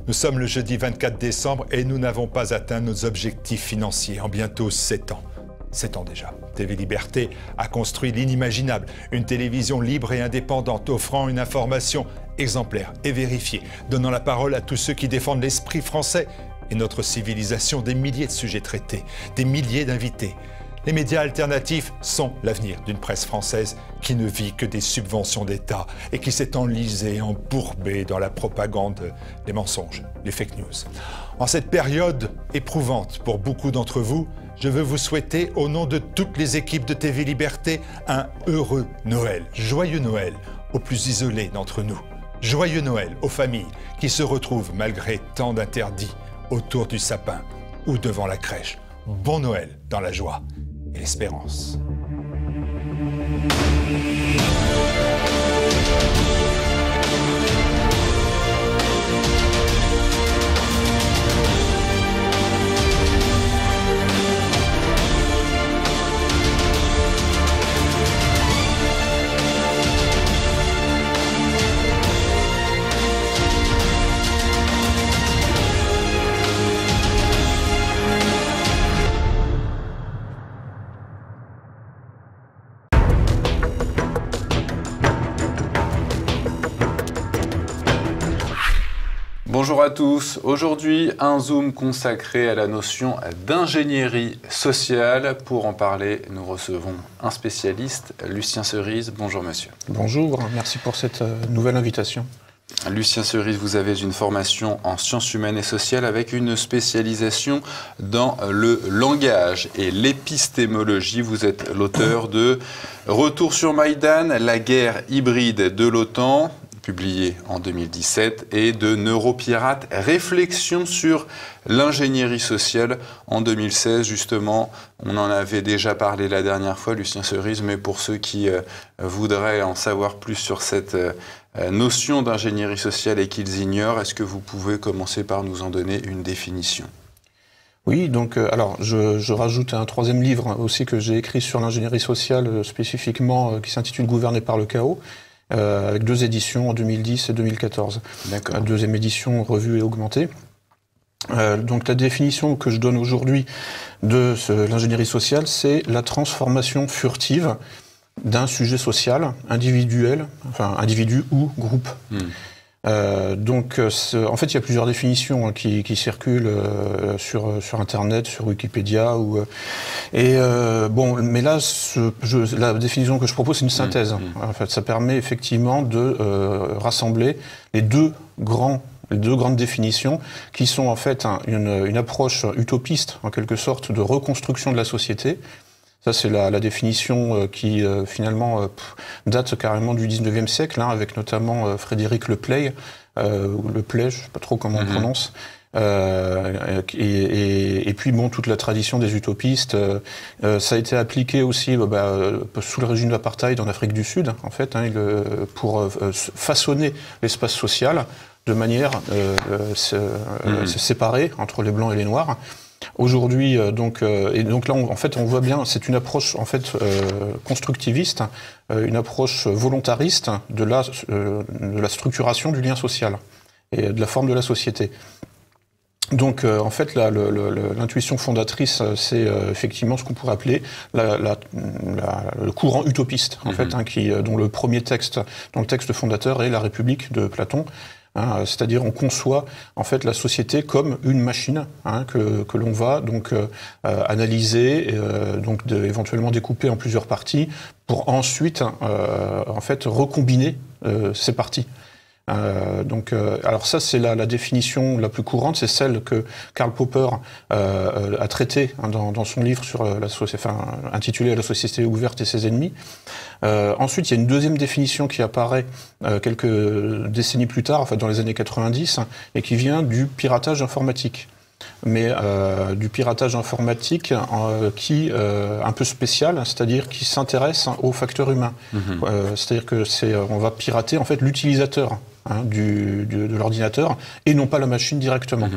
Nous sommes le jeudi 24 décembre et nous n'avons pas atteint nos objectifs financiers en bientôt 7 ans. 7 ans déjà. TV Liberté a construit l'inimaginable, une télévision libre et indépendante offrant une information exemplaire et vérifiée, donnant la parole à tous ceux qui défendent l'esprit français et notre civilisation, des milliers de sujets traités, des milliers d'invités. Les médias alternatifs sont l'avenir d'une presse française qui ne vit que des subventions d'État et qui s'est enlisée, embourbée dans la propagande, les mensonges, les fake news. En cette période éprouvante pour beaucoup d'entre vous, je veux vous souhaiter, au nom de toutes les équipes de TV Liberté, un heureux Noël, joyeux Noël aux plus isolés d'entre nous. Joyeux Noël aux familles qui se retrouvent malgré tant d'interdits autour du sapin ou devant la crèche. Bon Noël dans la joie et l'espérance. Bonjour à tous. Aujourd'hui, un zoom consacré à la notion d'ingénierie sociale. Pour en parler, nous recevons un spécialiste, Lucien Cerise. Bonjour monsieur. Bonjour, merci pour cette nouvelle invitation. Lucien Cerise, vous avez une formation en sciences humaines et sociales avec une spécialisation dans le langage et l'épistémologie. Vous êtes l'auteur de Retour sur Maïdan, la guerre hybride de l'OTAN, publié en 2017, et de Neuropirates, réflexion sur l'ingénierie sociale en 2016. Justement, on en avait déjà parlé la dernière fois, Lucien Cerise, mais pour ceux qui voudraient en savoir plus sur cette notion d'ingénierie sociale et qu'ils ignorent, est-ce que vous pouvez commencer par nous en donner une définition ? Oui, donc alors je rajoute un troisième livre aussi que j'ai écrit sur l'ingénierie sociale spécifiquement, qui s'intitule Gouverner par le chaos, avec 2 éditions en 2010 et 2014. D'accord. La 2e édition revue et augmentée. Donc la définition que je donne aujourd'hui de l'ingénierie sociale, c'est la transformation furtive d'un sujet social, individuel, enfin individu ou groupe. Donc en fait il y a plusieurs définitions qui circulent sur Internet, sur Wikipédia bon, mais là la définition que je propose c'est une synthèse. En fait ça permet effectivement de rassembler les deux grandes définitions qui sont en fait une approche utopiste en quelque sorte de reconstruction de la société. Ça, c'est la définition qui, finalement, date carrément du 19e siècle, hein, avec notamment Frédéric Leplay, je ne sais pas trop comment on prononce, et puis, bon, toute la tradition des utopistes. Ça a été appliqué aussi sous le régime d'apartheid en Afrique du Sud, en fait, hein, pour façonner l'espace social de manière séparée entre les Blancs et les Noirs. Aujourd'hui, donc là, en fait, on voit bien, c'est une approche en fait constructiviste, une approche volontariste de la structuration du lien social et de la forme de la société. Donc, en fait, l'intuition fondatrice, c'est effectivement ce qu'on pourrait appeler le courant utopiste, en fait, hein, dont le premier texte, dont le texte fondateur est La République de Platon. C'est-à-dire on conçoit en fait la société comme une machine que l'on va donc analyser, éventuellement découper en plusieurs parties pour ensuite en fait recombiner ces parties. Alors ça c'est la définition la plus courante, c'est celle que Karl Popper a traitée dans son livre sur intitulé La société ouverte et ses ennemis. Ensuite, il y a une deuxième définition qui apparaît quelques décennies plus tard, en fait dans les années 90, et qui vient du piratage informatique. Mais du piratage informatique qui un peu spécial, c'est-à-dire qui s'intéresse au facteur humain. C'est-à-dire que on va pirater en fait l'utilisateur de l'ordinateur et non pas la machine directement.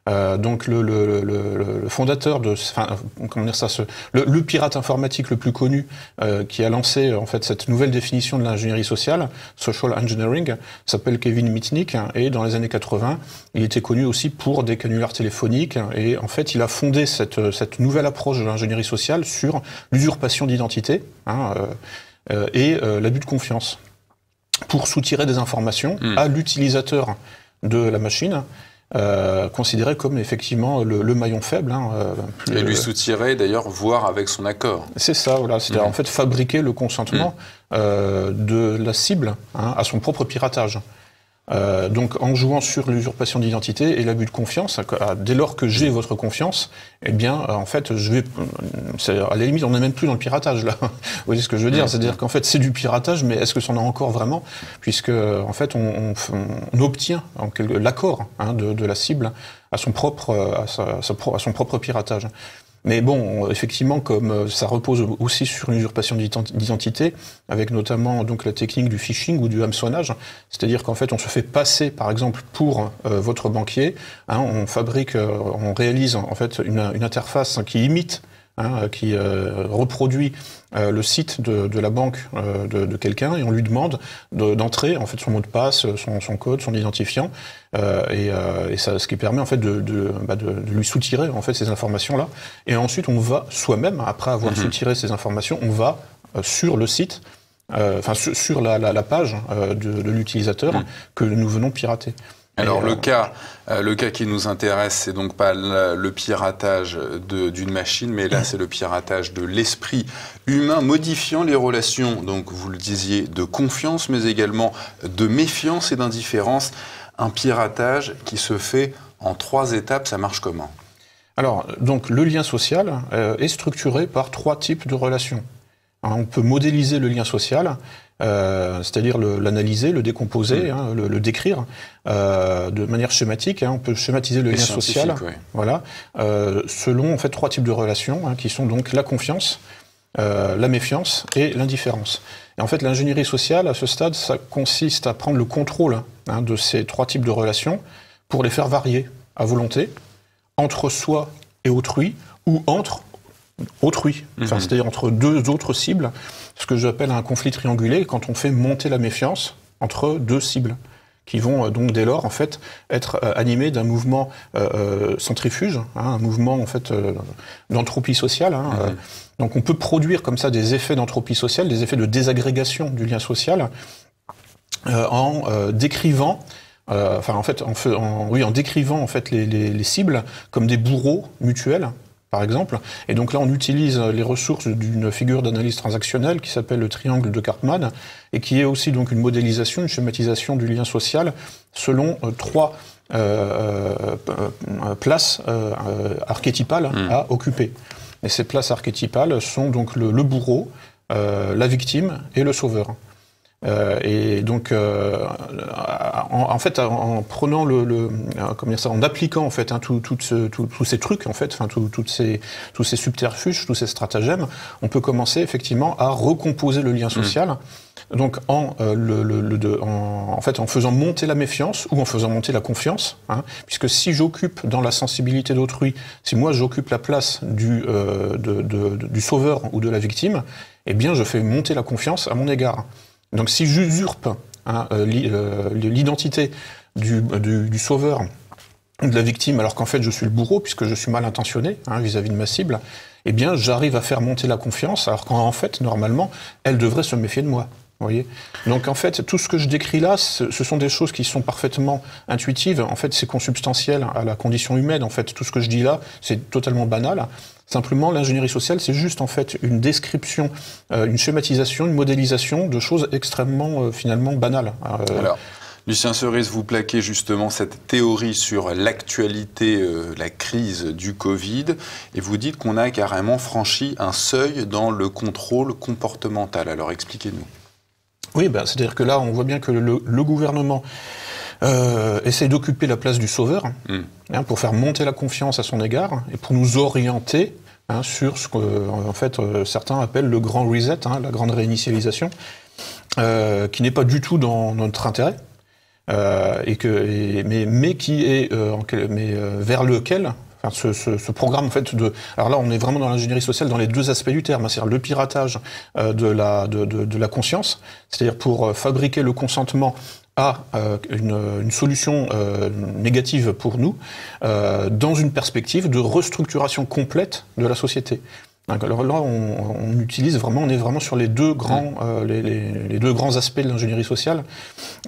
Donc le fondateur de, comment dire ça, le pirate informatique le plus connu qui a lancé en fait cette nouvelle définition de l'ingénierie sociale, social engineering, s'appelle Kevin Mitnick, et dans les années 80, il était connu aussi pour des canulars téléphoniques, et en fait il a fondé cette nouvelle approche de l'ingénierie sociale sur l'usurpation d'identité et l'abus de confiance pour soutirer des informations à l'utilisateur de la machine. Considéré comme effectivement le maillon faible. Et lui soutirer d'ailleurs, voire avec son accord. C'est ça, voilà. C'est-à-dire en fait fabriquer le consentement de la cible à son propre piratage. Donc en jouant sur l'usurpation d'identité et l'abus de confiance, dès lors que j'ai votre confiance, eh bien en fait je vais, à la limite on n'est même plus dans le piratage là. Vous voyez ce que je veux dire, c'est-à-dire qu'en fait c'est du piratage, mais est-ce que c'en a encore vraiment, puisque en fait on obtient l'accord de la cible à son propre piratage. Mais bon, effectivement, comme ça repose aussi sur une usurpation d'identité, avec notamment donc la technique du phishing ou du hameçonnage, c'est-à-dire qu'en fait on se fait passer, par exemple, pour votre banquier, on fabrique, on réalise en fait une interface qui imite, qui reproduit le site de la banque de quelqu'un, et on lui demande d'entrer en fait son mot de passe, son code, son identifiant, et ça, ce qui permet en fait de lui soutirer en fait ces informations-là. Et ensuite on va soi-même, après avoir soutiré ces informations, on va sur le site, sur la page de l'utilisateur que nous venons pirater. Alors le cas qui nous intéresse, c'est donc pas le piratage d'une machine, mais là c'est le piratage de l'esprit humain, modifiant les relations, donc vous le disiez, de confiance, mais également de méfiance et d'indifférence. Un piratage qui se fait en 3 étapes, ça marche comment? Alors, donc le lien social est structuré par 3 types de relations. On peut modéliser le lien social, c'est-à-dire l'analyser, le décomposer, le décrire de manière schématique. On peut schématiser le lien social, voilà, selon en fait 3 types de relations qui sont donc la confiance, la méfiance et l'indifférence. Et en fait, l'ingénierie sociale, à ce stade, ça consiste à prendre le contrôle de ces 3 types de relations pour les faire varier à volonté, entre soi et autrui, ou entre autrui, c'est-à-dire entre 2 autres cibles, ce que j'appelle un conflit triangulé, quand on fait monter la méfiance entre 2 cibles, qui vont donc dès lors en fait être animés d'un mouvement centrifuge, un mouvement en fait d'entropie sociale. Donc on peut produire comme ça des effets d'entropie sociale, des effets de désagrégation du lien social, en décrivant, en décrivant en fait les cibles comme des bourreaux mutuels, par exemple. Et donc là, on utilise les ressources d'une figure d'analyse transactionnelle qui s'appelle le triangle de Karpman, et qui est aussi donc une modélisation, une schématisation du lien social selon 3 places archétypales à occuper. Et ces places archétypales sont donc le bourreau, la victime et le sauveur. Et donc, en fait, en prenant en appliquant en fait tous ces trucs en fait, tous ces subterfuges, tous ces stratagèmes, on peut commencer effectivement à recomposer le lien social. Donc en faisant monter la méfiance ou en faisant monter la confiance, puisque si j'occupe dans la sensibilité d'autrui, si moi j'occupe la place du sauveur ou de la victime, eh bien je fais monter la confiance à mon égard. Donc si j'usurpe l'identité du sauveur ou de la victime, alors qu'en fait je suis le bourreau, puisque je suis mal intentionné vis-à-vis de ma cible, eh bien j'arrive à faire monter la confiance, alors qu'en fait, normalement, elle devrait se méfier de moi. Vous voyez ? Donc en fait, tout ce que je décris là, ce sont des choses qui sont parfaitement intuitives. En fait, c'est consubstantiel à la condition humaine. En fait, tout ce que je dis là, c'est totalement banal. Simplement, l'ingénierie sociale, c'est juste en fait une description, une schématisation, une modélisation de choses extrêmement finalement banales. Alors, Lucien Cerise, vous plaquez justement cette théorie sur l'actualité, la crise du Covid, et vous dites qu'on a carrément franchi un seuil dans le contrôle comportemental. Alors expliquez-nous. Oui, c'est-à-dire que là, on voit bien que le gouvernement essaye d'occuper la place du sauveur, pour faire monter la confiance à son égard et pour nous orienter sur ce que en fait, certains appellent le grand reset, la grande réinitialisation, qui n'est pas du tout dans notre intérêt. mais qui est vers lequel. Enfin, ce programme, en fait, alors là, on est vraiment dans l'ingénierie sociale dans les deux aspects du terme, c'est-à-dire le piratage de la conscience, c'est-à-dire pour fabriquer le consentement à une solution négative pour nous, dans une perspective de restructuration complète de la société. Alors là, on est vraiment sur les deux grands, les deux grands aspects de l'ingénierie sociale,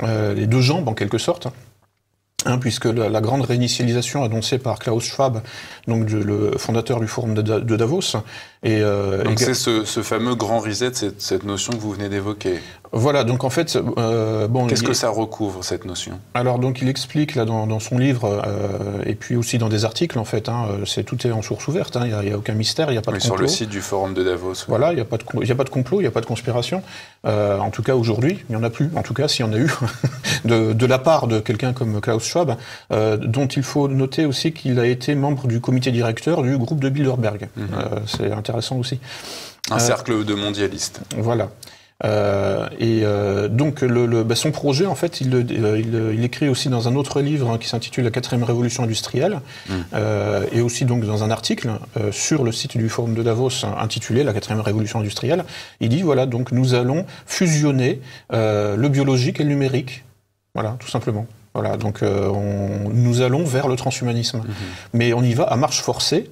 les deux jambes en quelque sorte. Puisque la grande réinitialisation annoncée par Klaus Schwab, donc le fondateur du Forum de Davos, donc c'est ce fameux grand reset, cette notion que vous venez d'évoquer. Voilà, donc en fait, qu'est-ce que ça recouvre, cette notion? Alors donc il explique là dans son livre et puis aussi dans des articles en fait, tout est en source ouverte, il n'y a aucun mystère, il n'y a pas de complot. Sur le site du Forum de Davos. Oui. Voilà, il n'y a pas de complot, il n'y a pas de conspiration. En tout cas aujourd'hui, il n'y en a plus. En tout cas, s'il y en a eu de la part de quelqu'un comme Klaus Schwab, dont il faut noter aussi qu'il a été membre du comité directeur du groupe de Bilderberg. C'est intéressant aussi. Un cercle de mondialistes. Voilà. Donc son projet, en fait, il écrit aussi dans un autre livre qui s'intitule La 4e révolution industrielle, et aussi donc dans un article sur le site du Forum de Davos intitulé La 4e révolution industrielle. Il dit voilà, donc nous allons fusionner le biologique et le numérique, voilà, tout simplement. Voilà, donc nous allons vers le transhumanisme, mais on y va à marche forcée.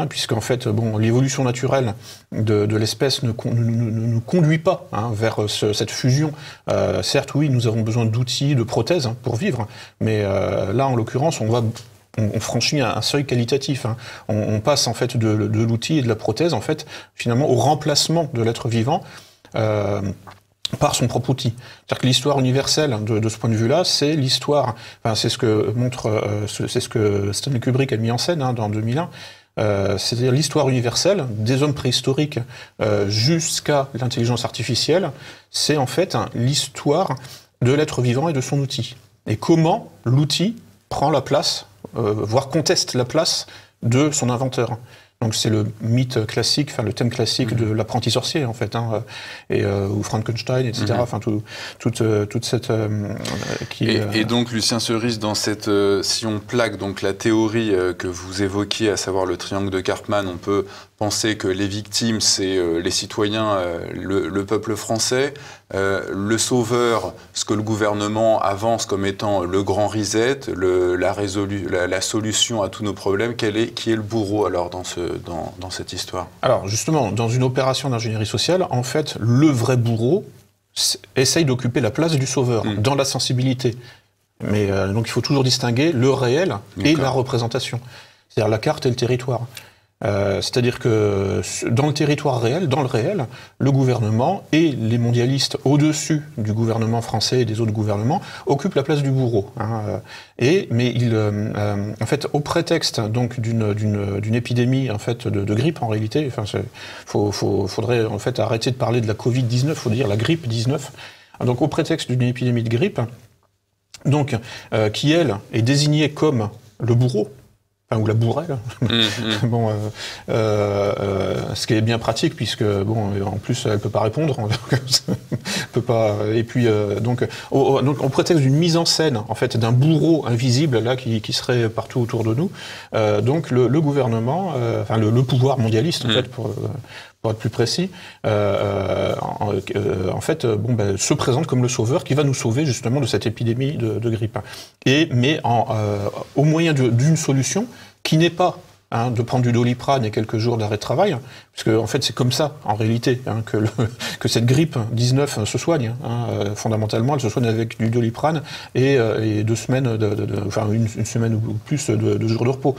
Puisqu'en fait, l'évolution naturelle de l'espèce ne nous conduit pas vers cette fusion. Certes, oui, nous avons besoin d'outils, de prothèses pour vivre, mais là, en l'occurrence, on franchit un seuil qualitatif. On passe en fait de l'outil et de la prothèse, en fait, finalement, au remplacement de l'être vivant. Par son propre outil. C'est-à-dire que l'histoire universelle, de ce point de vue-là, c'est l'histoire. Enfin, c'est ce que Stanley Kubrick a mis en scène dans 2001. C'est-à-dire l'histoire universelle des hommes préhistoriques jusqu'à l'intelligence artificielle, c'est en fait l'histoire de l'être vivant et de son outil. Et comment l'outil prend la place, voire conteste la place de son inventeur. Donc c'est le mythe classique, enfin le thème classique de l'apprenti sorcier en fait, ou Frankenstein, etc. Enfin toute cette et donc Lucien Cerise, dans cette si on plaque donc la théorie que vous évoquiez, à savoir le triangle de Karpman, on peut penser que les victimes c'est les citoyens, le peuple français, le sauveur, ce que le gouvernement avance comme étant le grand reset, la solution à tous nos problèmes. Qui est le bourreau alors dans cette histoire? Alors justement, dans une opération d'ingénierie sociale, en fait, le vrai bourreau essaye d'occuper la place du sauveur dans la sensibilité. Mais donc il faut toujours distinguer le réel et la représentation, c'est-à-dire la carte et le territoire. C'est-à-dire que dans le territoire réel, dans le réel, le gouvernement et les mondialistes au-dessus du gouvernement français et des autres gouvernements occupent la place du bourreau. Mais en fait, au prétexte donc d'une épidémie en fait de grippe en réalité, faudrait en fait arrêter de parler de la Covid-19, faut dire la grippe 19. Donc au prétexte d'une épidémie de grippe, donc qui elle est désignée comme le bourreau. Ou la bourrelle. Ce qui est bien pratique puisque en plus elle peut pas répondre, peut pas. Et puis donc au prétexte d'une mise en scène en fait d'un bourreau invisible là qui serait partout autour de nous, donc le gouvernement, le pouvoir mondialiste en fait pour être plus précis, en fait, se présente comme le sauveur qui va nous sauver justement de cette épidémie de grippe. Mais au moyen d'une solution qui n'est pas de prendre du Doliprane et quelques jours d'arrêt de travail, parce que en fait c'est comme ça en réalité que cette grippe 19 se soigne. Fondamentalement, elle se soigne avec du Doliprane et 2 semaines, une semaine ou plus de jours de repos.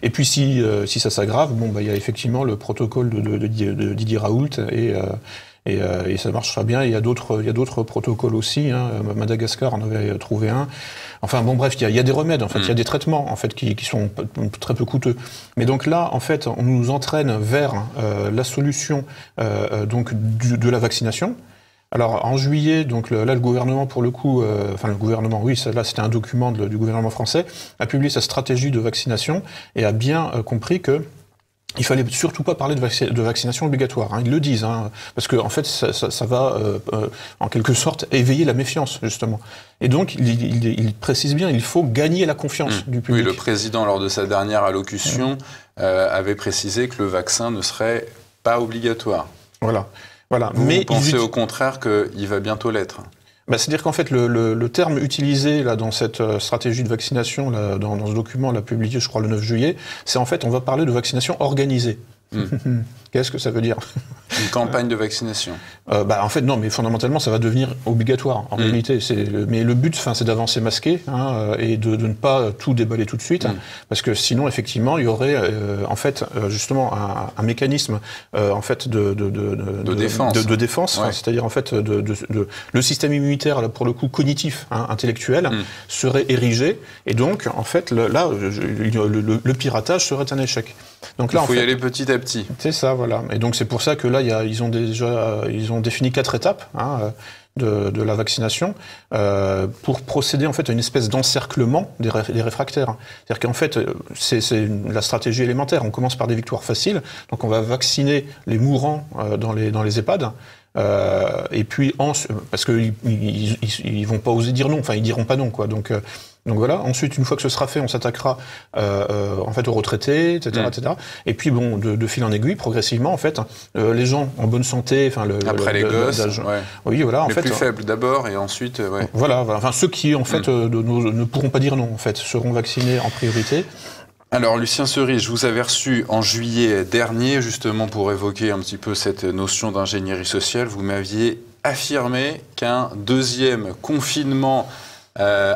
Et puis si ça s'aggrave, il y a effectivement le protocole de Didier Raoult et ça marchera bien. Il y a d'autres protocoles aussi. Madagascar en avait trouvé un. Enfin bref, il y a des remèdes en fait, il y a des traitements en fait qui sont très peu coûteux. Mais donc là, en fait, on nous entraîne vers la solution donc de la vaccination. Alors en juillet, donc là le gouvernement pour le coup, le gouvernement, oui, là c'était un document du gouvernement français, a publié sa stratégie de vaccination et a bien compris que il fallait surtout pas parler de vaccination obligatoire. Ils le disent, parce que en fait, ça va en quelque sorte éveiller la méfiance justement. Et donc, il précise bien, il faut gagner la confiance du public. Oui, le président, lors de sa dernière allocution, avait précisé que le vaccin ne serait pas obligatoire. Voilà. Mais vous pensez au contraire qu'il va bientôt l'être? C'est-à-dire qu'en fait, le terme utilisé là, dans cette stratégie de vaccination, là, dans ce document là, publié, je crois, le 9 juillet, c'est en fait, on va parler de vaccination organisée. Qu'est-ce que ça veut dire? Une campagne de vaccination. En fait, non, mais fondamentalement, ça va devenir obligatoire, en réalité. Mais le but, c'est d'avancer masqué, et de ne pas tout déballer tout de suite, parce que sinon, effectivement, il y aurait, justement, un mécanisme, en fait, de défense, c'est-à-dire, en fait, le système immunitaire, là, pour le coup, cognitif, intellectuel, serait érigé, et donc, en fait, le piratage serait un échec. Donc là, il faut y aller petit à petit. C'est ça, voilà. Et donc c'est pour ça que là, ils ont défini 4 étapes de la vaccination pour procéder en fait à une espèce d'encerclement des réfractaires. C'est-à-dire qu'en fait, c'est la stratégie élémentaire. On commence par des victoires faciles. Donc on va vacciner les mourants dans les EHPAD. Et puis parce qu'ils vont pas oser dire non. Enfin, ils diront pas non, quoi. Donc voilà. Ensuite, une fois que ce sera fait, on s'attaquera en fait aux retraités, etc., etc. Et puis bon, de fil en aiguille, progressivement, en fait, les gens en bonne santé, après les gosses, oui, voilà, en fait, plus faibles d'abord, et ensuite, voilà. Enfin, ceux qui en fait ne pourront pas dire non, en fait, seront vaccinés en priorité. Alors, Lucien Cerise, je vous avais reçu en juillet dernier, justement pour évoquer un petit peu cette notion d'ingénierie sociale. Vous m'aviez affirmé qu'un deuxième confinement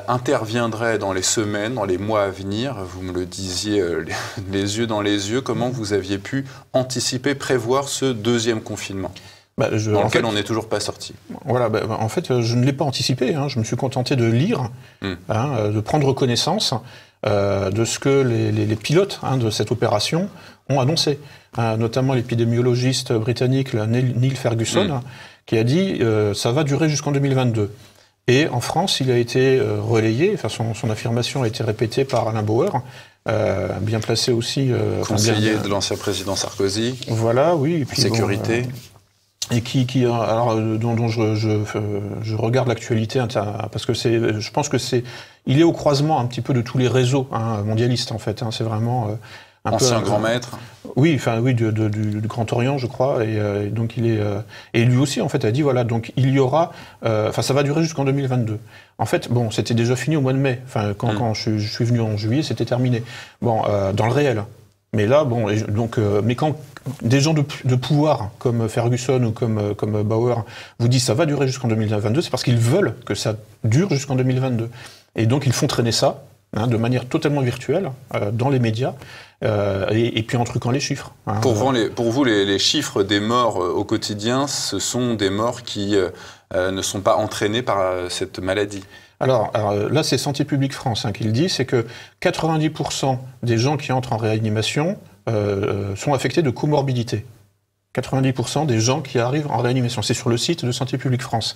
interviendrait dans les semaines, dans les mois à venir. Vous me le disiez les yeux dans les yeux. Comment vous aviez pu anticiper, prévoir ce deuxième confinement dans lequel on n'est toujours pas sorti? Voilà, en fait, je ne l'ai pas anticipé. Je me suis contenté de lire, de prendre connaissance de ce que les pilotes de cette opération ont annoncé. Notamment l'épidémiologiste britannique Neil Ferguson, qui a dit ça va durer jusqu'en 2022. Et en France, il a été relayé, son affirmation a été répétée par Alain Bauer, bien placé aussi. Conseiller de l'ancien président Sarkozy. Voilà, oui. Et puis, sécurité. Et dont je regarde l'actualité, parce que je pense que il est au croisement un petit peu de tous les réseaux mondialistes, en fait. C'est vraiment ancien grand maître. Oui, du Grand Orient, je crois, et donc il est et lui aussi en fait a dit voilà, donc il y aura, ça va durer jusqu'en 2022. En fait, bon, c'était déjà fini au mois de mai. Quand je suis venu en juillet, c'était terminé. Bon, dans le réel. Mais là, bon, mais quand des gens de pouvoir comme Ferguson ou comme Bauer vous disent ça va durer jusqu'en 2022, c'est parce qu'ils veulent que ça dure jusqu'en 2022. Et donc ils font traîner ça de manière totalement virtuelle dans les médias. Et puis en truquant les chiffres. Pour vous, les chiffres des morts au quotidien, ce sont des morts qui ne sont pas entraînés par cette maladie. Alors là, c'est Santé publique France qui le dit, c'est que 90% des gens qui entrent en réanimation sont affectés de comorbidité. 90% des gens qui arrivent en réanimation. C'est sur le site de Santé publique France.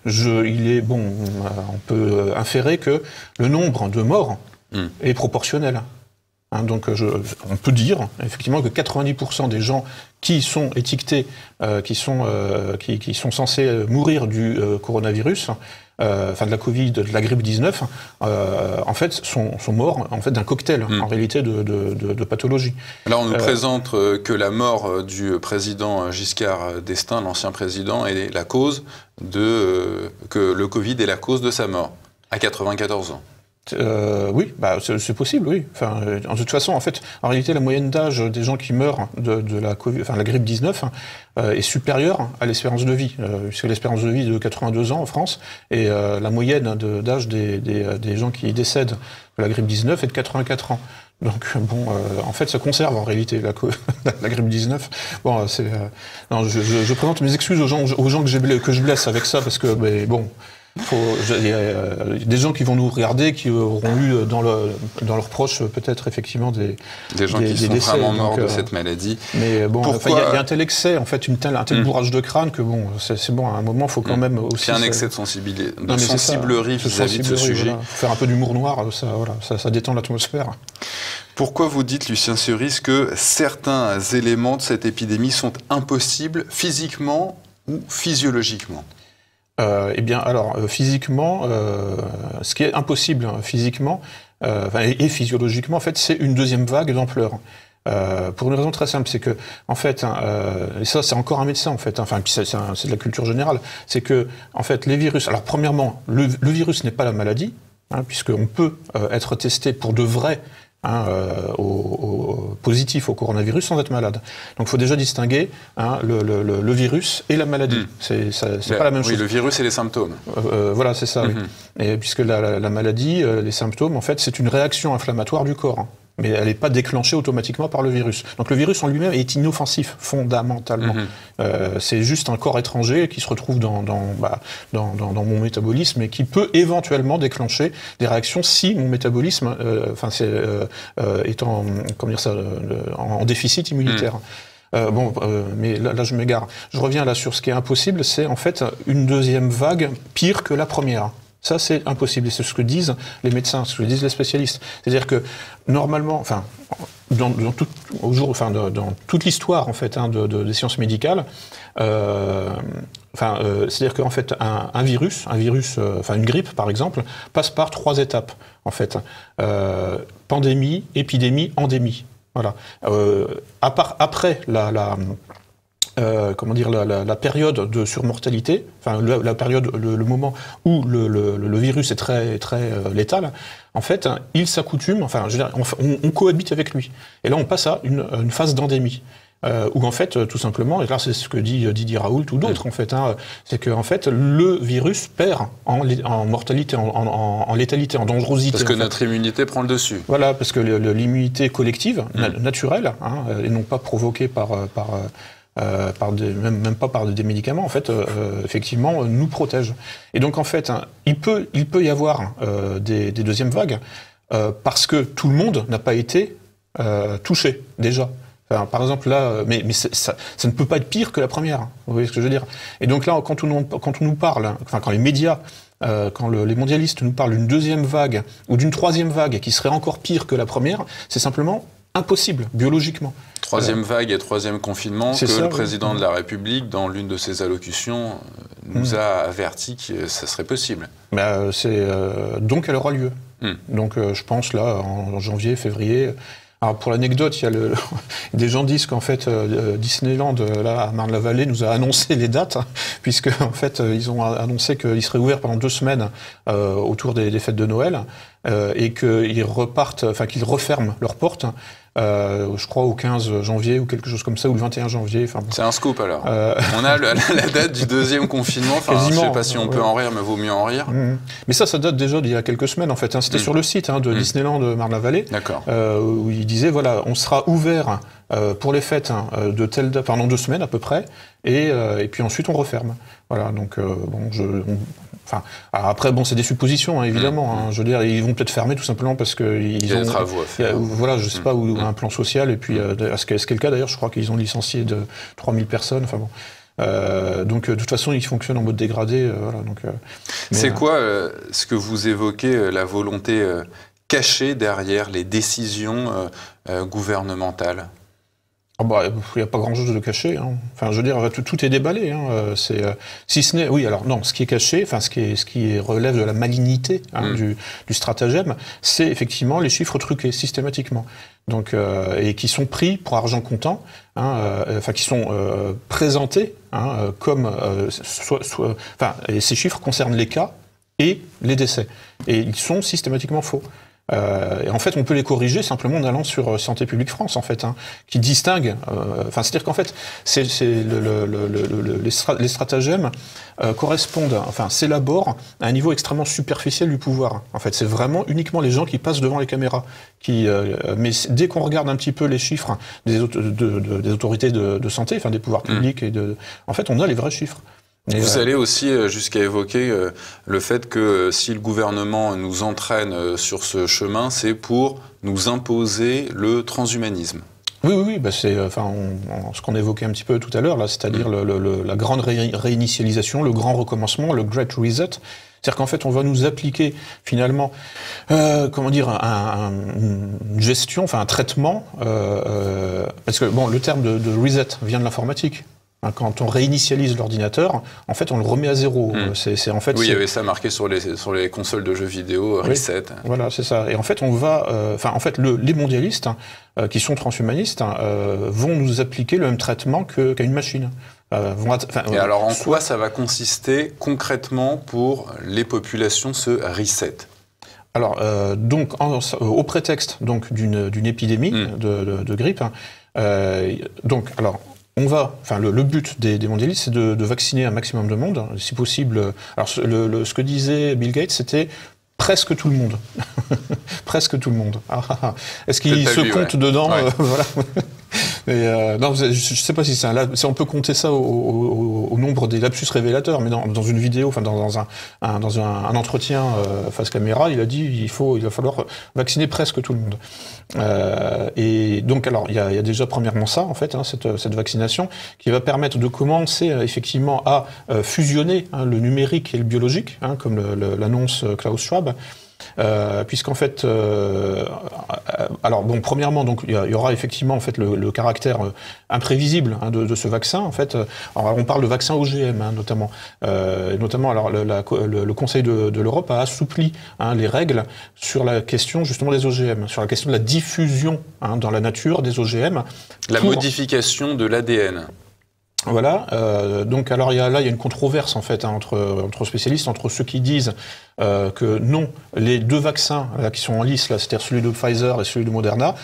On peut inférer que le nombre de morts est proportionnel. Donc on peut dire effectivement que 90% des gens qui sont étiquetés, qui sont censés mourir du coronavirus, de la Covid, de la grippe 19, en fait sont morts en fait d'un cocktail en réalité de pathologie. Là on nous présente que la mort du président Giscard d'Estaing, l'ancien président, est la cause que le Covid est la cause de sa mort à 94 ans. Oui, c'est possible, oui. De toute façon, en fait, en réalité, la moyenne d'âge des gens qui meurent de la Covid, la grippe 19 est supérieure à l'espérance de vie. Puisque l'espérance de vie est de 82 ans en France, et la moyenne d'âge des gens qui décèdent de la grippe 19 est de 84 ans. Donc en fait, ça conserve en réalité la grippe 19. Bon, je présente mes excuses aux gens que je blesse avec ça, parce que Il y a des gens qui vont nous regarder, qui auront eu dans leurs proches peut-être effectivement des gens qui sont décès, vraiment morts de cette maladie. Mais bon, il y a un tel excès, en fait, un tel bourrage de crâne que bon, c'est bon, à un moment, il faut quand même aussi... C'est un excès de sensiblerie vis-à-vis de ce sujet. Voilà. Faire un peu d'humour noir, ça détend l'atmosphère. Pourquoi vous dites, Lucien Cerise, que certains éléments de cette épidémie sont impossibles physiquement ou physiologiquement ? Eh bien, alors, physiquement, ce qui est impossible physiquement et physiologiquement, en fait, c'est une deuxième vague d'ampleur. Pour une raison très simple, c'est que, en fait, et ça, c'est encore un médecin, en fait, enfin, puis c'est de la culture générale, c'est que, en fait, les virus. Alors, premièrement, le virus n'est pas la maladie, puisqu'on peut être testé pour de vrai. Positif au coronavirus sans être malade. Donc il faut déjà distinguer le virus et la maladie. C'est pas la même chose. Oui, le virus et les symptômes. Voilà, c'est ça. Oui. Et puisque la maladie, les symptômes, en fait, c'est une réaction inflammatoire du corps. Mais elle n'est pas déclenchée automatiquement par le virus. Donc le virus en lui-même est inoffensif, fondamentalement. C'est juste un corps étranger qui se retrouve dans mon métabolisme et qui peut éventuellement déclencher des réactions si mon métabolisme est en déficit immunitaire. Mais là je m'égare. Je reviens là sur ce qui est impossible, c'est en fait une deuxième vague pire que la première. Ça, c'est impossible. Et c'est ce que disent les médecins, ce que disent les spécialistes. C'est-à-dire que, normalement, dans toute l'histoire, en fait, des sciences médicales, c'est-à-dire qu'en fait, un virus, une grippe, par exemple, passe par 3 étapes, en fait. Pandémie, épidémie, endémie. Voilà. Après la période de surmortalité, la période, le moment où le virus est très très létal, en fait, il s'accoutume, on cohabite avec lui. Et là, on passe à une phase d'endémie. Où en fait, tout simplement, et là c'est ce que dit Didier Raoult ou d'autres, en fait, c'est que en fait, le virus perd en mortalité, en létalité, en dangerosité. Parce que notre immunité prend le dessus. Voilà, parce que l'immunité collective, naturelle, et non pas provoquée même pas par des médicaments, en fait, effectivement, nous protège. Et donc, en fait, il peut y avoir des deuxièmes vagues parce que tout le monde n'a pas été touché, déjà. Par exemple, là, mais ça ne peut pas être pire que la première. Vous voyez ce que je veux dire? Et donc là, quand on nous parle, quand les médias, quand les mondialistes nous parlent d'une deuxième vague ou d'une troisième vague qui serait encore pire que la première, c'est simplement impossible, biologiquement. Troisième vague et troisième confinement, le président de la République, dans l'une de ses allocutions, nous a averti que ça serait possible. Donc elle aura lieu. Donc je pense là, en janvier, février... Alors pour l'anecdote, des gens disent qu'en fait Disneyland là à Marne-la-Vallée nous a annoncé les dates, puisque en fait ils ont annoncé qu'il serait ouvert pendant 2 semaines autour des fêtes de Noël et qu'ils qu'ils referment leurs portes. Je crois au 15 janvier ou quelque chose comme ça, ou le 21 janvier. C'est un scoop alors. On a la date du 2e confinement. Je ne sais pas si on peut en rire, mais vaut mieux en rire. Mais ça date déjà d'il y a quelques semaines en fait. C'était sur le site de Disneyland Marne-la-Vallée, où il disait voilà, on sera ouvert pour les fêtes de telle date pendant 2 semaines à peu près, et puis ensuite on referme. Voilà, donc après, c'est des suppositions, évidemment. Je veux dire, ils vont peut-être fermer tout simplement parce qu'ils ont des travaux à faire. Voilà, je sais pas, ou un plan social. Et puis, ce qui est le cas d'ailleurs, je crois qu'ils ont licencié de 3000 personnes. Enfin bon. Donc, de toute façon, ils fonctionnent en mode dégradé. C'est quoi ce que vous évoquez, la volonté cachée derrière les décisions gouvernementales? Il n'y a pas grand-chose de caché. Enfin, je veux dire, tout est déballé. Si ce n'est, oui, alors non, ce qui est caché, ce qui relève de la malignité du stratagème, c'est effectivement les chiffres truqués systématiquement. Donc, et qui sont pris pour argent comptant, qui sont présentés comme et ces chiffres concernent les cas et les décès, et ils sont systématiquement faux. Et en fait, on peut les corriger simplement en allant sur Santé publique France, en fait, qui distingue. C'est-à-dire qu'en fait, les stratagèmes correspondent, s'élaborent à un niveau extrêmement superficiel du pouvoir. En fait, c'est vraiment uniquement les gens qui passent devant les caméras. Mais dès qu'on regarde un petit peu les chiffres des autorités de santé, des pouvoirs publics, en fait, on a les vrais chiffres. Vous allez aussi jusqu'à évoquer le fait que si le gouvernement nous entraîne sur ce chemin, c'est pour nous imposer le transhumanisme. Oui, bah c'est ce qu'on évoquait un petit peu tout à l'heure, là, c'est-à-dire la grande réinitialisation, le grand recommencement, le Great Reset. C'est-à-dire qu'en fait, on va nous appliquer finalement, une gestion, un traitement, parce que bon, le terme de reset vient de l'informatique. Quand on réinitialise l'ordinateur, en fait, on le remet à zéro. En fait, oui, il y avait ça marqué sur les consoles de jeux vidéo, reset. Oui, voilà, c'est ça. Et en fait, on va, les mondialistes qui sont transhumanistes vont nous appliquer le même traitement qu'à une machine. Et alors, en quoi ça va consister concrètement pour les populations, ce reset ? Alors, au prétexte d'une épidémie de grippe, le but des mondialistes, c'est de vacciner un maximum de monde, si possible. Alors, ce que disait Bill Gates, c'était presque tout le monde. Presque tout le monde. Est-ce qu'il se compte dedans voilà. Mais non, je sais pas si on peut compter ça au nombre des lapsus révélateurs, mais dans une vidéo, dans un entretien face caméra, il a dit il va falloir vacciner presque tout le monde. Et donc alors il y a déjà premièrement ça en fait, cette vaccination qui va permettre de commencer effectivement à fusionner le numérique et le biologique, comme l'annonce Klaus Schwab. Puisqu'en fait, premièrement, donc il y aura effectivement en fait le caractère imprévisible de ce vaccin. En fait, alors, on parle de vaccin OGM notamment. Alors le Conseil de l'Europe a assoupli les règles sur la question justement des OGM, sur la question de la diffusion dans la nature des OGM. La modification de l'ADN. Voilà. Donc alors il y a une controverse en fait entre spécialistes, entre ceux qui disent que non, les deux vaccins là, qui sont en lice, là, c'est-à-dire celui de Pfizer et celui de Moderna,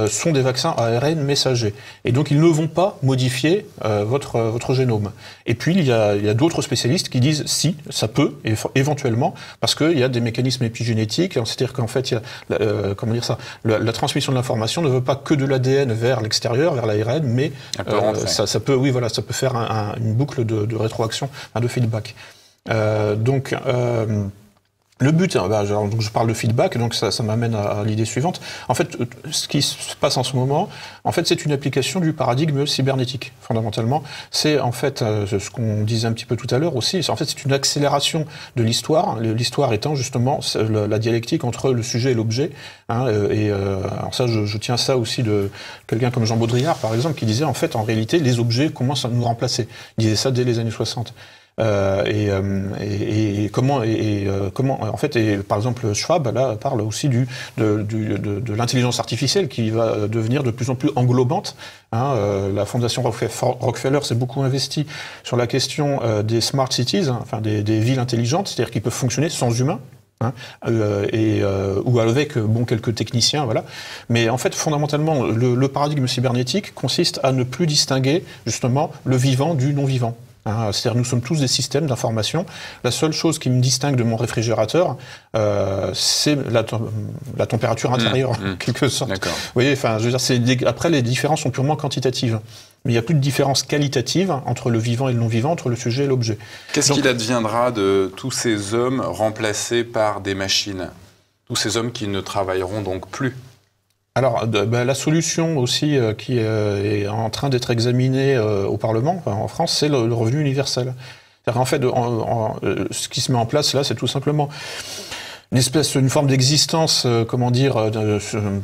sont des vaccins ARN messagers. Et donc ils ne vont pas modifier votre génome. Et puis il y a d'autres spécialistes qui disent si, ça peut, éventuellement, parce qu'il y a des mécanismes épigénétiques, c'est-à-dire qu'en fait, il y a, la transmission de l'information ne veut pas que de l'ADN vers l'extérieur, vers l'ARN, mais ça peut faire une boucle de rétroaction, de feedback. Le but, donc je parle de feedback, donc ça m'amène à l'idée suivante. En fait, ce qui se passe en ce moment, en fait, c'est une application du paradigme cybernétique. Fondamentalement, c'est en fait ce qu'on disait un petit peu tout à l'heure aussi. En fait, c'est une accélération de l'histoire. L'histoire étant justement la dialectique entre le sujet et l'objet. Alors ça, je tiens ça aussi de quelqu'un comme Jean Baudrillard, par exemple, qui disait en fait, en réalité, les objets commencent à nous remplacer. Il disait ça dès les années 60. Comment en fait, par exemple Schwab là parle aussi de l'intelligence artificielle qui va devenir de plus en plus englobante. La fondation Rockefeller s'est beaucoup investie sur la question des smart cities, des villes intelligentes, c'est-à-dire qui peuvent fonctionner sans humains. Ou avec quelques techniciens, voilà. Mais en fait, fondamentalement, le paradigme cybernétique consiste à ne plus distinguer justement le vivant du non-vivant. C'est-à-dire nous sommes tous des systèmes d'information. La seule chose qui me distingue de mon réfrigérateur, c'est la température intérieure, en quelque sorte. D'accord. Vous voyez, je veux dire, après les différences sont purement quantitatives. Mais il n'y a plus de différence qualitative entre le vivant et le non-vivant, entre le sujet et l'objet. Qu'est-ce qu'il adviendra de tous ces hommes remplacés par des machines ? Tous ces hommes qui ne travailleront donc plus ? Alors, la solution aussi qui est en train d'être examinée au Parlement, en France, c'est le revenu universel. C'est-à-dire qu'en fait, ce qui se met en place là, c'est tout simplement une forme d'existence,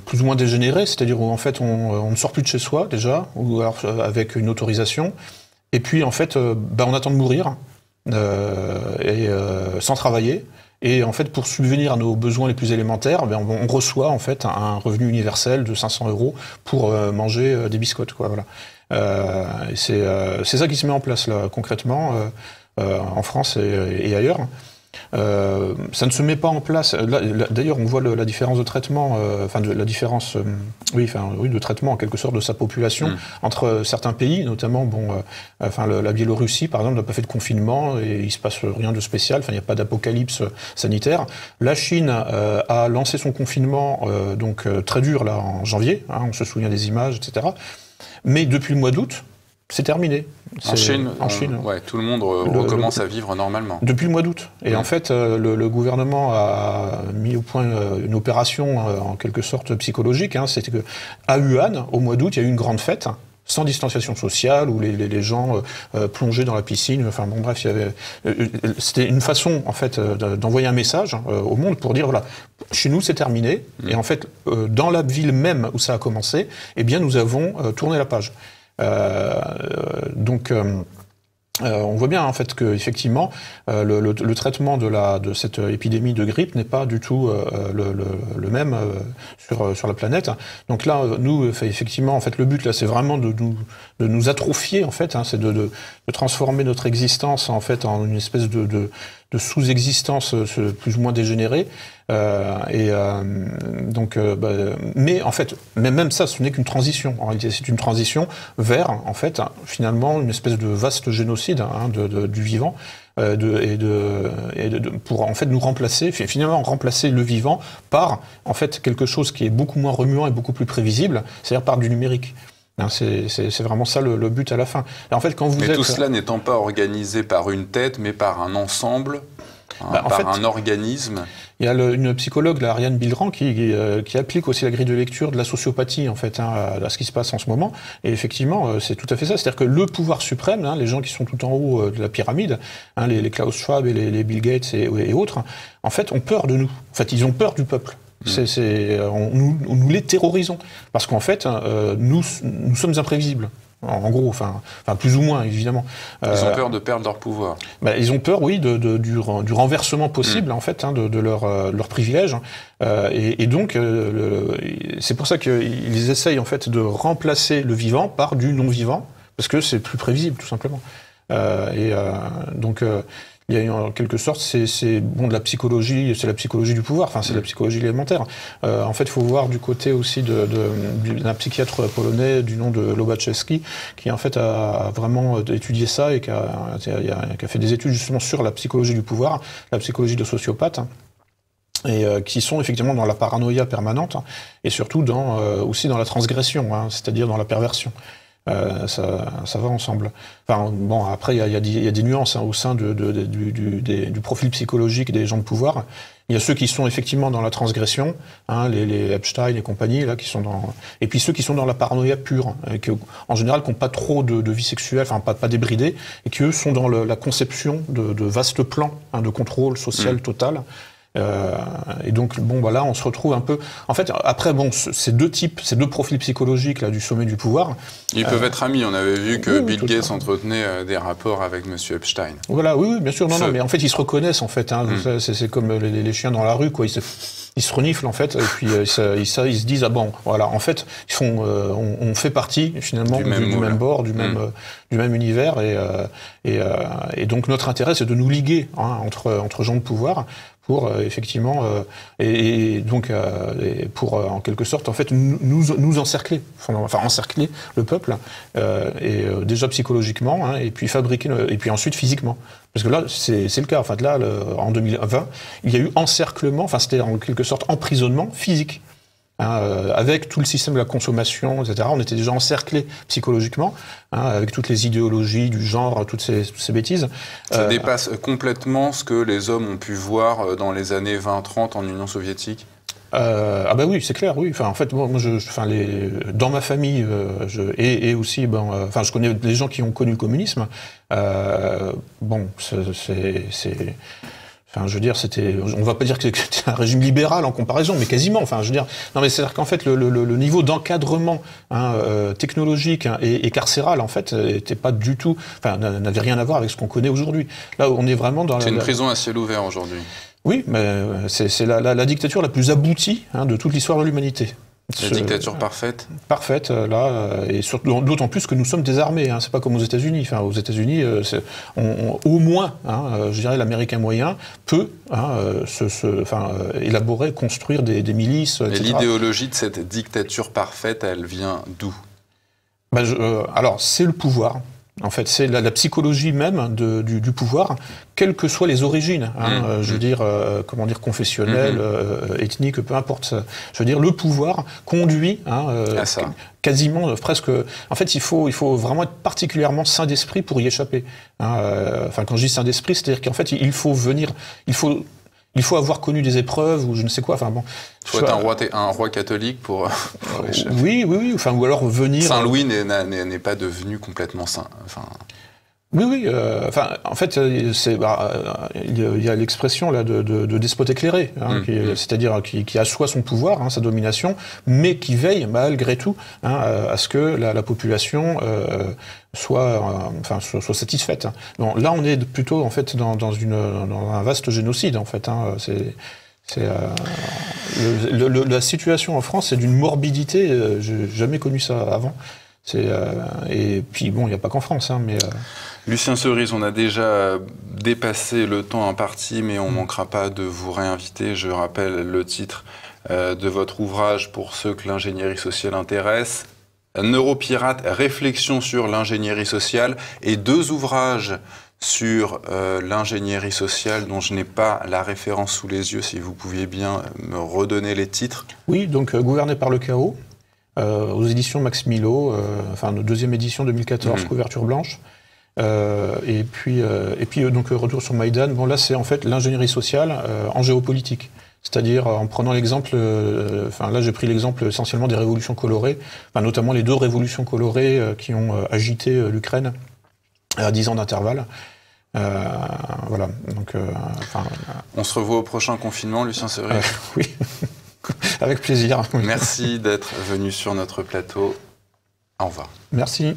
plus ou moins dégénérée, c'est-à-dire où en fait on ne sort plus de chez soi déjà, ou alors avec une autorisation, et puis en fait, on attend de mourir sans travailler. Et en fait, pour subvenir à nos besoins les plus élémentaires, on reçoit en fait un revenu universel de 500 € pour manger des biscottes, quoi. Voilà. C'est ça qui se met en place là, concrètement, en France et ailleurs. Ça ne se met pas en place. D'ailleurs, on voit la différence de traitement, de traitement en quelque sorte de sa population entre certains pays, notamment, la Biélorussie, par exemple, n'a pas fait de confinement et il se passe rien de spécial. Il n'y a pas d'apocalypse sanitaire. La Chine a lancé son confinement, très dur là en janvier. On se souvient des images, etc. Mais depuis le mois d'août, c'est terminé. En Chine, ouais. Tout le monde recommence à vivre normalement. Depuis le mois d'août. Et en fait, le gouvernement a mis au point une opération en quelque sorte psychologique. C'était qu'à Wuhan, au mois d'août, il y a eu une grande fête, sans distanciation sociale, où les gens plongeaient dans la piscine. Enfin bon, bref, c'était une façon en fait d'envoyer un message au monde pour dire voilà, chez nous c'est terminé. Et en fait, dans la ville même où ça a commencé, eh bien nous avons tourné la page. On voit bien en fait que effectivement le traitement de cette épidémie de grippe n'est pas du tout le même sur la planète. Donc là, nous effectivement en fait le but là c'est vraiment de nous atrophier en fait, c'est de transformer notre existence en fait en une espèce de sous-existence plus ou moins dégénérée. Mais en fait, même ça, ce n'est qu'une transition. En réalité, c'est une transition vers, en fait, finalement, une espèce de vaste génocide du vivant, pour en fait nous remplacer, finalement remplacer le vivant par en fait quelque chose qui est beaucoup moins remuant et beaucoup plus prévisible, c'est-à-dire par du numérique. C'est vraiment ça le but à la fin. Et en fait, quand mais tout cela n'étant pas organisé par une tête, mais par un ensemble, un organisme. Il y a une psychologue, Ariane Bilran, qui applique aussi la grille de lecture de la sociopathie en fait, à ce qui se passe en ce moment. Et effectivement, c'est tout à fait ça. C'est-à-dire que le pouvoir suprême, les gens qui sont tout en haut de la pyramide, les Klaus Schwab et les Bill Gates et autres, en fait, ont peur de nous. En fait, ils ont peur du peuple. Nous les terrorisons. Parce qu'en fait, nous sommes imprévisibles. En gros, enfin plus ou moins, évidemment. Ils ont peur de perdre leur pouvoir. Ils ont peur, oui, du renversement possible, en fait, de leur privilège. Et donc, c'est pour ça qu'ils essayent, en fait, de remplacer le vivant par du non-vivant, parce que c'est plus prévisible, tout simplement. Il y a en quelque sorte, c'est de la psychologie, c'est la psychologie du pouvoir, c'est la psychologie élémentaire. En fait, il faut voir du côté aussi d'un psychiatre polonais du nom de Lobachevski, qui en fait a vraiment étudié ça et qui a fait des études justement sur la psychologie du pouvoir, la psychologie de sociopathes. Et qui sont effectivement dans la paranoïa permanente et surtout aussi dans la transgression, c'est-à-dire dans la perversion. Ça va ensemble. Après, il y a des nuances au sein du profil psychologique des gens de pouvoir. Il y a ceux qui sont effectivement dans la transgression, les Epstein et compagnie, là, qui sont et puis ceux qui sont dans la paranoïa pure, en général, qui n'ont pas trop de vie sexuelle, pas débridés, et qui, eux, sont dans la conception de vastes plans de contrôle social total. Et donc là on se retrouve un peu. En fait, après ces deux profils psychologiques là du sommet du pouvoir. Ils peuvent être amis. On avait vu que Bill Gates entretenait des rapports avec Monsieur Epstein. Voilà, oui, bien sûr. Non, mais en fait ils se reconnaissent en fait. C'est comme les chiens dans la rue, quoi. Ils se reniflent en fait, et puis ils se disent voilà, en fait on fait partie finalement du même bord, du même univers, et donc notre intérêt c'est de nous liguer entre gens de pouvoir. Pour effectivement pour en quelque sorte en fait nous encercler, encercler le peuple déjà psychologiquement et puis et puis ensuite physiquement, parce que là c'est le cas. En fait là en 2020 il y a eu encerclement, c'était en quelque sorte emprisonnement physique. Avec tout le système de la consommation, etc. On était déjà encerclés psychologiquement, avec toutes les idéologies du genre, toutes ces bêtises. Ça dépasse complètement ce que les hommes ont pu voir dans les années 20-30 en Union soviétique. Oui, c'est clair, oui. En fait, moi, dans ma famille, et aussi, je connais des gens qui ont connu le communisme. Je veux dire, on va pas dire que c'était un régime libéral en comparaison, mais quasiment. Non, mais c'est-à-dire qu'en fait, le niveau d'encadrement technologique et carcéral, en fait, était pas du tout, n'avait rien à voir avec ce qu'on connaît aujourd'hui. Là, on est vraiment dans c'est une prison à ciel ouvert aujourd'hui. Oui, mais c'est la dictature la plus aboutie de toute l'histoire de l'humanité. La dictature parfaite. Parfaite, et surtout, d'autant plus que nous sommes désarmés. C'est pas comme aux États-Unis. Aux États-Unis, au moins, je dirais, l'Américain moyen peut élaborer, construire des milices, etc. Et l'idéologie de cette dictature parfaite, elle vient d'où ? Alors, c'est le pouvoir. En fait, c'est la psychologie même du pouvoir, quelles que soient les origines, je veux dire, comment dire, confessionnelles, ethniques, peu importe. Je veux dire, le pouvoir conduit quasiment, presque. En fait, il faut vraiment être particulièrement sain d'esprit pour y échapper. Enfin, quand je dis sain d'esprit, c'est-à-dire qu'en fait, il faut avoir connu des épreuves ou je ne sais quoi. Enfin bon. Il faut être un roi catholique pour échapper. Oui. Enfin, ou alors venir. Saint Louis n'est pas devenu complètement saint. Enfin. Oui. Enfin, en fait, il y a l'expression là de despote éclairé, c'est-à-dire qui assoit son pouvoir, sa domination, mais qui veille malgré tout à ce que la population soit satisfaite. Bon, là, on est plutôt en fait dans un vaste génocide en fait. La situation en France, c'est d'une morbidité. J'ai jamais connu ça avant. Et puis bon, il n'y a pas qu'en France, mais. Lucien Cerise, on a déjà dépassé le temps imparti, mais on ne manquera pas de vous réinviter. Je rappelle le titre de votre ouvrage pour ceux que l'ingénierie sociale intéresse. Neuropirate, réflexion sur l'ingénierie sociale, et 2 ouvrages sur l'ingénierie sociale dont je n'ai pas la référence sous les yeux, si vous pouviez bien me redonner les titres. Oui, donc Gouverné par le chaos, aux éditions Max Milo, notre 2e édition 2014, couverture blanche. Et puis donc Retour sur Maïdan. Bon, là c'est en fait l'ingénierie sociale en géopolitique, c'est-à-dire en prenant l'exemple, là j'ai pris l'exemple essentiellement des révolutions colorées, notamment les 2 révolutions colorées qui ont agité l'Ukraine à 10 ans d'intervalle. Voilà. Donc, on se revoit au prochain confinement, Lucien Cerise. Oui, avec plaisir. Merci d'être venu sur notre plateau. Au revoir. Merci.